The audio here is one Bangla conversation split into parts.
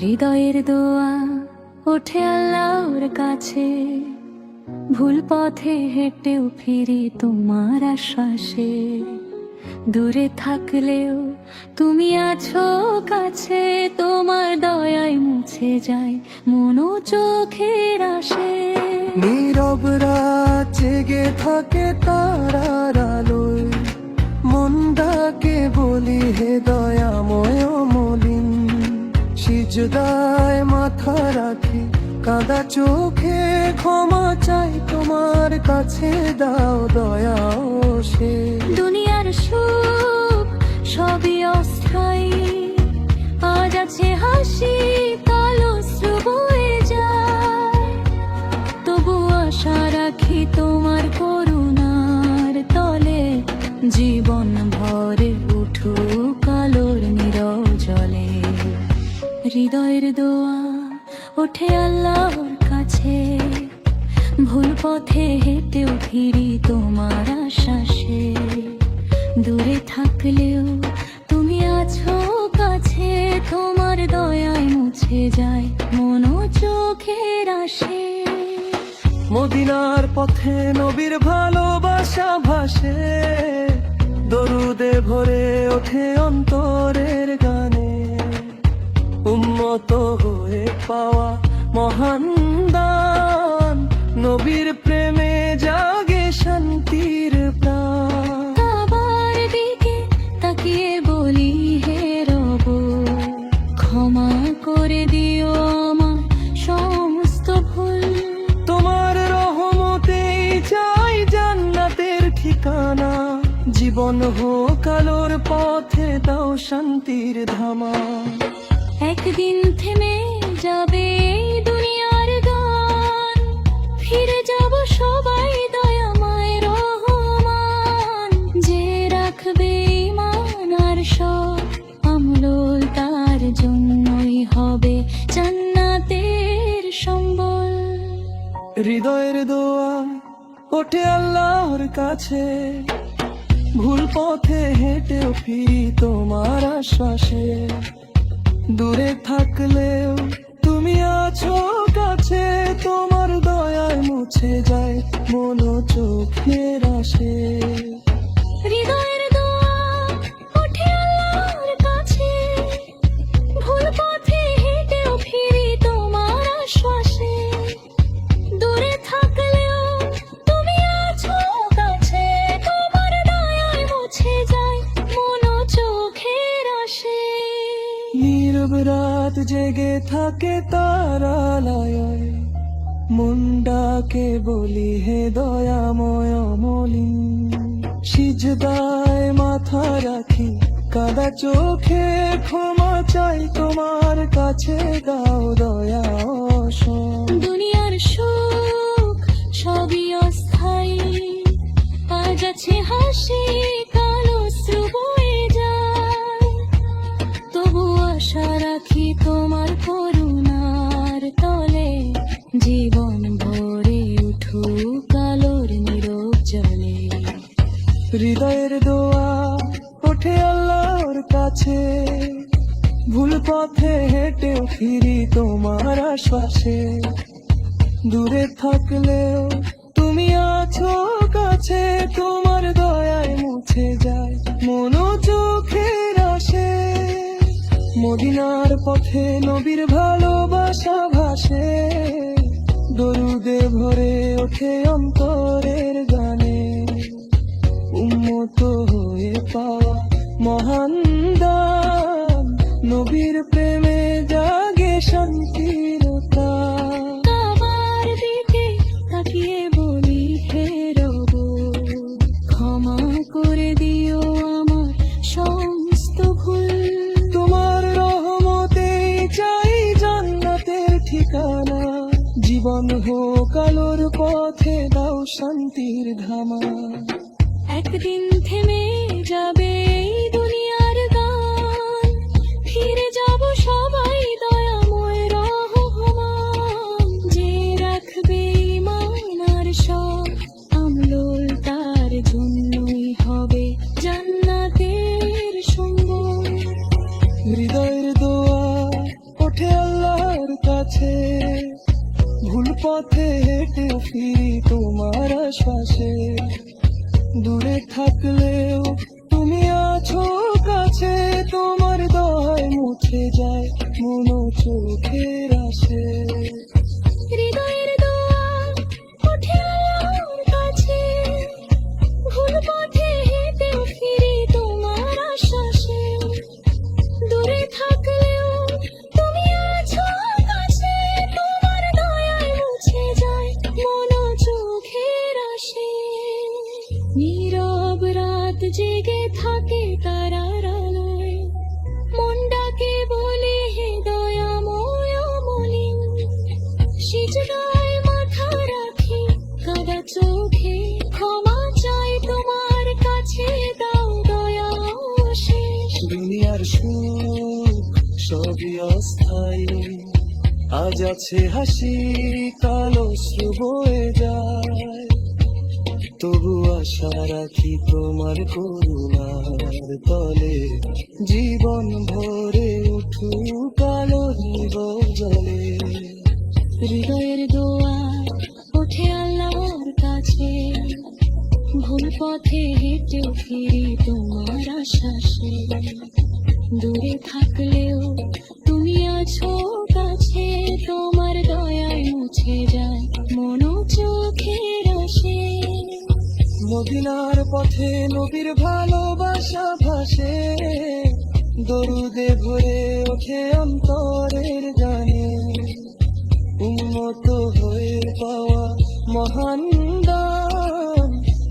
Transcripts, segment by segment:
হৃদয়ের দোয়া ওঠে আল্লাহর কাছে, ভুল পথে হেঁটেও ফিরি তোমার আশ্বাসে। দূরে থাকলেও তুমি আছো কাছে, তোমার দয়ায় মুছে যায় মনো চোখের আসে। নীরব রাত জেগে থাকে তারার আলোয়, মন ডাকে বলি হে দয়াময় মলিন। সিজদায় মাথা রাখি কাঁদা চোখে, ক্ষমা চাই তোমার কাছে, দাও দয়া ও সে। দুনিয়ার সুখ সবই অস্থায়ী, আজ আছে হাসি কাল অশ্রু বয়ে যায়। তবু আশা রাখি তোমার করুণার তলে, জীবন ভরে উঠুক আলোর নীরব জলে। হৃদয়ের দোয়া ওঠে আল্লাহর কাছে, ভুল পথে হেঁটেও ফিরি তোমার আশ্বাসে। দূরে থাকলেও তুমি আছো কাছে, তোমার দয়ায় মুছে যায় মনো চোখের আসে। মদিনার পথে নবীর ভালোবাসা ভাসে, দরুদে ভরে ওঠে অন্তরের গানে। উম্মত হয়ে পাওয়া মহান দান, নবীর প্রেমে জাগে শান্তির প্রাণ। কাবার দিকে তাকিয়ে বলি হে রব, ক্ষমা করে দিও আমার সমস্ত ভুল। তোমার রহমতেই চাই জান্নাতের ঠিকানা, জীবন হোক আলোর পথে, দাও শান্তির ধামা। একদিন থেমে যাবে এই দুনিয়ার গান, ফিরে যাব সবাই দয়াময় রহমান। যে রাখবে ঈমান আর সৎ আমল, তার জন্যই হবে জান্নাতের সম্বল। হৃদয়ের দোয়া ওঠে আল্লাহর কাছে, ভুল পথে হেঁটেও ফিরি তোমার আশ্বাসে। দূরে থাকলেও তুমি আছো কাছে, তোমার দয়ায় মুছে যায় মনো চোখের আসে। হৃদয়ের দোয়া ওঠে আল্লাহর কাছে, ভুল পথে হেঁটেও ফিরি তোমার আশ্বাসে। দূরে থাকলেও তুমি আছো কাছে, তোমার দয়ায় মুছে যায় মনো চোখের আসে। নীরব রাত জেগে থাকে তারালয়, মন ডাকে বলি হে দয়াময় মলিন। সিজদায় মাথা রাখি কাঁদা চোখে, ক্ষমা চাই তোমার কাছে, দাও দয়া ও সব। দুনিয়ার সুখ সবই অস্থায়ী, আজ আছে হাসি কাল অশ্রু বয়ে যায়। তবু আশা রাখি তোমার করুণার তলে, জীবন ভরে উঠুক আলোর নীরব জলে। হৃদয়ের দোয়া ওঠে আল্লাহর কাছে, ভুল পথে হেঁটেও ফিরি তোমার আশ্বাসে। দূরে থাকলেও তুমি আছো কাছে, তোমার দয়ায় মুছে যায় মনো চোখের আসে। মদিনার পথে নবীর ভালোবাসা ভাসে, দরুদে ভরে ওঠে অন্তরের গানে। উম্মত হয়ে পাওয়া মহান দান, নবীর প্রেমে জাগে শান্তির প্রাণ। কাবার দিকে তাকিয়ে বলি হে রব, ক্ষমা করে দিও আমার সমস্ত ভুল। তোমার রহমতেই চাই জান্নাতের ঠিকানা, জীবন হোক আলোর পথে, দাও শান্তির ধামা। একদিন থেমে যাবে এই দুনিয়ার গান, ফিরে যাব সবাই দয়াময় রহমান। যে রাখবে ঈমান আর সৎ আমল, তার জন্যই হবে জান্নাতের সম্বল। হৃদয়ের দোয়া ওঠে ফিরি তোমার আশ্বাসে। দূরে থাকলেও তুমি আছো কাছে, তোমার দয় মুছে যায় মন চোখের আসে। হৃদয়ের দোয়া ওঠে আল্লাহর কাছে, ভুল পথে হেঁটেও ফিরি তোমার আশ্বাসে। দূরে থাকলেও তুমি আছো কাছে, তোমার দয়ায় মুছে যায় মন চোখের আসে। নীরব রাত জেগে থাকে তারার আলোয়, মনটাকে বলে হে দয়াময় মলিন। সিজদায় মাথা রাখি কাঁদা চোখে, ক্ষমা চাই তোমার কাছে, দাও দয়া অশেষ। দুনিয়ার সুখ সবই অস্থায়ী, আজ আছে হাসি কাল অশ্রু বয়ে যায়। তবু আশা রাখি তোমার করুণার তলে, জীবন ভরে উঠুক আলো জীবন জলে। হৃদয়ের দোয়া ওঠে আল্লাহর কাছে, ভুল পথে হেঁটেও ফিরি তোমার আশ্বাসে। দূরে থাকলেও তুমি আছো কাছে, তোমার দয়ায় মুছে যায় মন চোখের আসে। মদিনার পথে নবীর ভালোবাসা ভাসে, দরুদে ভরে ওঠে অন্তরের গানে। উন্মত হয়ে পাওয়া মহান দান,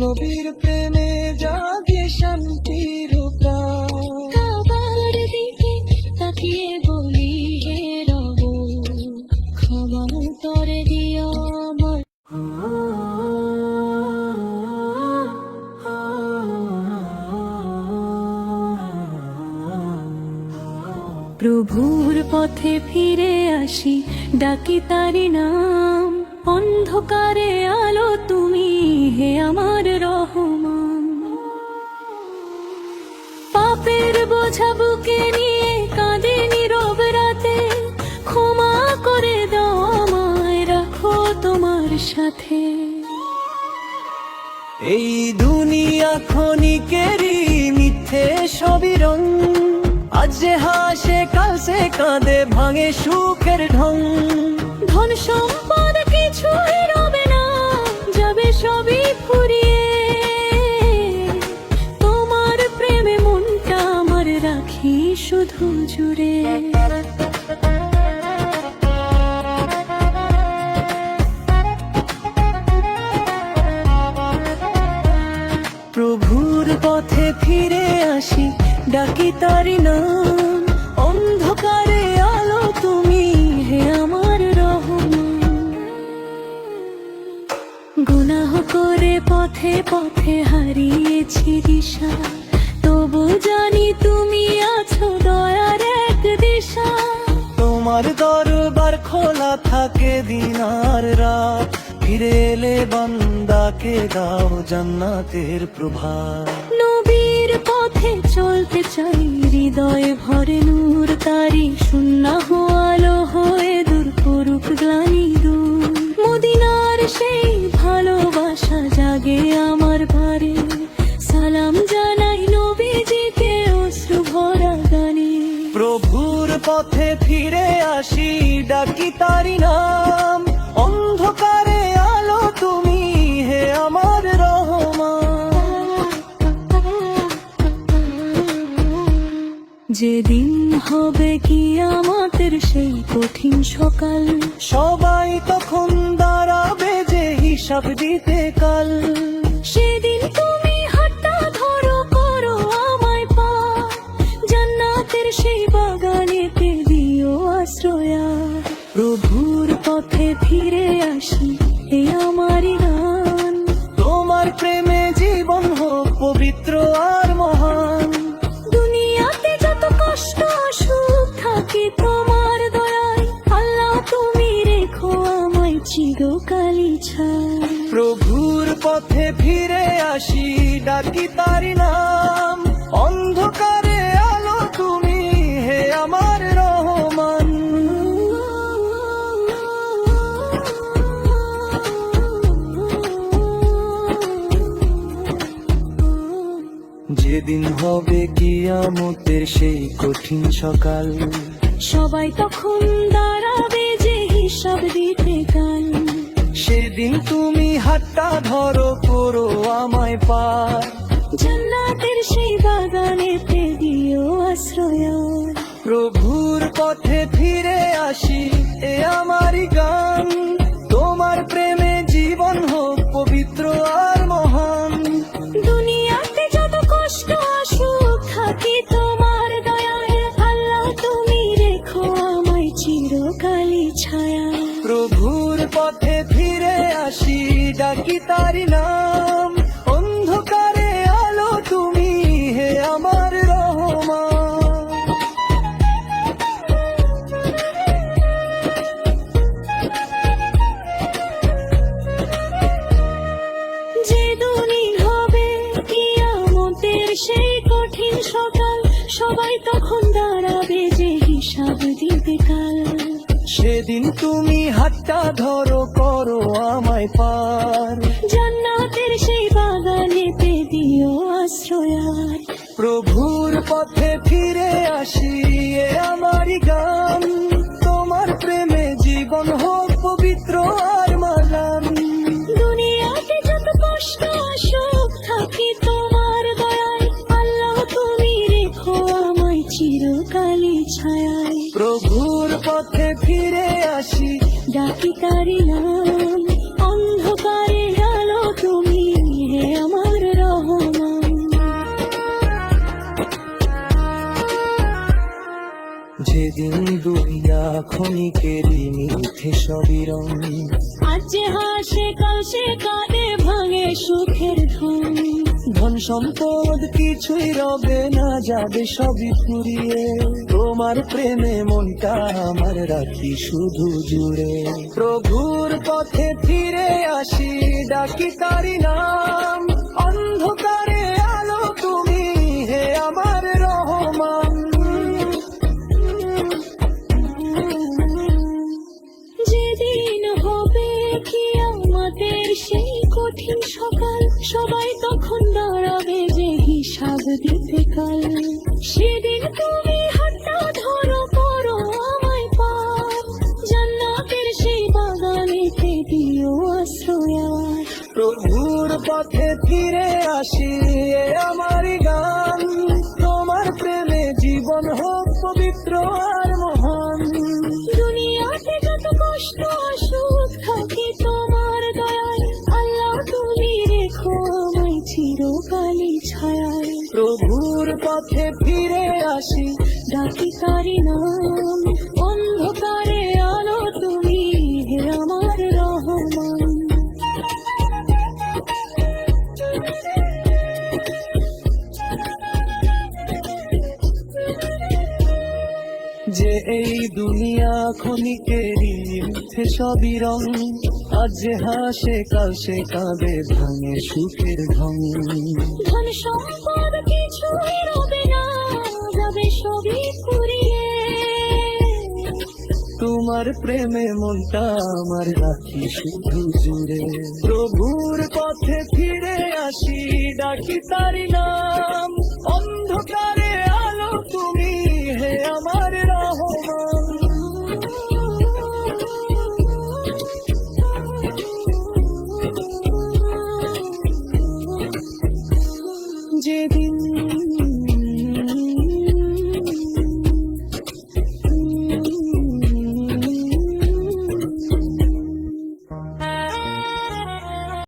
নবীর প্রেমে জাগে শান্তির প্রাণ। কাবার দিকে তাকিয়ে বলি হে রব, ক্ষমা করে দিও আমার। প্রভুর পথে ফিরে আসি, ডাকি তারি নাম। অন্ধকারে আলো তুমি হে আমার রহমান। পাপের বোঝা বুকে নিয়ে কাঁদে নীরব রাতে, ক্ষমা করে দাও আমায়, রাখো তোমার সাথে। এই দুনিয়া ক্ষণিকেরই মিথ্যে সবই রং, আজ যে হাসে কাল সে কাঁদে ভাঙে সুখের ঢং। ধন সম্পদ কিছুই রবে না, যাবে সবই ফুরিয়ে। তোমার প্রেমে মনটা আমার রাখি শুধু জুড়ে। প্রভুর পথে ফিরে আসি, ডাকি তারি নাম। অন্ধকারে আলো তুমি হে আমার রহমান। গুনাহ করে পথে পথে হারিয়েছি দিশা, তবু জানি তুমি আছো দয়ার এক দিশা। তোমার দরবার খোলা থাকে দিন আর রাত, ফিরে এলে বান্দাকে দাও জান্নাতের প্রভাত। নবীর পথে চলতে চাই, হৃদয়ে ভরে নূর তারি। শূন্য আলো হয়ে দূর করুক গ্লানি দূর। মদিনার সেই ভালোবাসা জাগে আমার ভারে, সালাম জানাই নবীজিকে অশ্রু ভরা গানে। প্রভুর পথে ফিরে আসি, ডাকি তারি নাম। অন্ধকারে আলো তুমি হে আমার রহমান। যেদিন হবে কিয়ামতের সেই কঠিন সকাল, সবাই তখন দাঁড়াবে যে হিসাব দিতে কাল। সেদিন তুমি হাতটা ধরো, করো আমায় পার, জান্নাতের সেই বাগানেতে দিও আশ্রয়া। প্রভুর পথে ফিরে আসি, এ আমারই গান। তোমার প্রেমে জীবন হোক পবিত্র আর মহান। দুনিয়াতে যত কষ্ট সুখ থাকে তোমার দয়ায়, আল্লাহ তুমি রেখো আমায় চিরকালই ছায়। প্রভুর পথে ফিরে আসি, ডাকি তারি নাম। অন্ধকারে আলো তুমি হে আমার রহমান। যেদিন হবে কিয়ামতের সেই কঠিন সকাল, সবাই তখন দাঁড়াবে যে হিসাব দিতে কাল। সেদিন তুমি হাতটা ধরো, করো আমায় পার, জান্নাতের সেই বাগানেতে দিও আশ্রয়। প্রভুর পথে ফিরে আসি, এ আমারই গান। তোমার প্রেমে জীবন হোক পবিত্র আর মহান। দুনিয়াতে যত কষ্ট আসুক থাকি তোমার দয়ায়, আল্লাহ তুমি রেখো আমায় চিরকালই ছায়া। প্রভুর পথে ফিরে আসি, ডাকি তারি নাম। অন্ধকারে আলো তুমি, হে আমার রহমান। যেদিনই হবে কিয়ামতের সেই কঠিন সকাল, সবাই তখন দাঁড়াবে যে হিসাব দিতে কাল। সেদিন তুমি হাতটা ধরো, করো আমায় পার, জান্নাতের সেই বাগানেতে দিও আশ্রয়। প্রভুর পথে ফিরে আসি, এ আমারই গান। তোমার প্রেমে জীবন হোক পবিত্র আর মহান। দুনিয়াতে যত কষ্ট আসুক থাকি তোমার দয়ায়, আল্লাহ তুমি রেখো আমায় চিরকালই ছায়ায়। প্রভুর পথে ফিরে আসি, ডাকি তারি নাম। অন্ধকারে আলো তুমি, হে আমার রহমান। যেদিন দুনিয়া ক্ষণিকেরই মিথ্যে সবই রং, আজ যে হাসে কাল সে কাঁদে ভাঙে সুখের ধন। ধন সম্পদ কিছুই রবে না, যাবে সবই ফুরিয়ে। তোমার প্রেমে মনটা আমার রাখি শুধু জুড়ে। প্রভুর পথে ফিরে আসি, ডাকি তারি নাম। অন্ধকারে আলো তুমি, হে আমার রহমান। যেদিন হবে কিয়ামতের সেই কঠিন সকাল, সবাই তখন দাঁড়াবে যে হিসাব দিতে কাল। সেদিন তুমি হাতটা ধরো, করো আমায় পার, জান্নাতের সেই বাগানেতে দিও আশ্রয়। প্রভুর পথে ফিরে আসি, এ আমারই গান। তোমার প্রেমে জীবন হোক পবিত্র আর মহান। দুনিয়াতে যত কষ্ট আসুক থাকি তোমার দয়ায়, আল্লাহ তুমি রেখো আমায় চিরকালই ছায়ায়। প্রভুর পথে ফিরে আসি, ডাকি তারি নাম। অন্ধকারে আলো তুমি, হে আমার রহমান। যে এই দুনিয়া ক্ষণিকেরই মিথ্যে সবই রং। আজ যে হাসে কাল সে কাঁদে ভাঙে সুখের ঢং। ধন সম্পদ কিছুই রবে না, যাবে সবই ফুরিয়ে। তোমার প্রেমে মনটা আমার রাখি শুধু জুড়ে। প্রভুর পথে ফিরে আসি, ডাকি তারি নাম।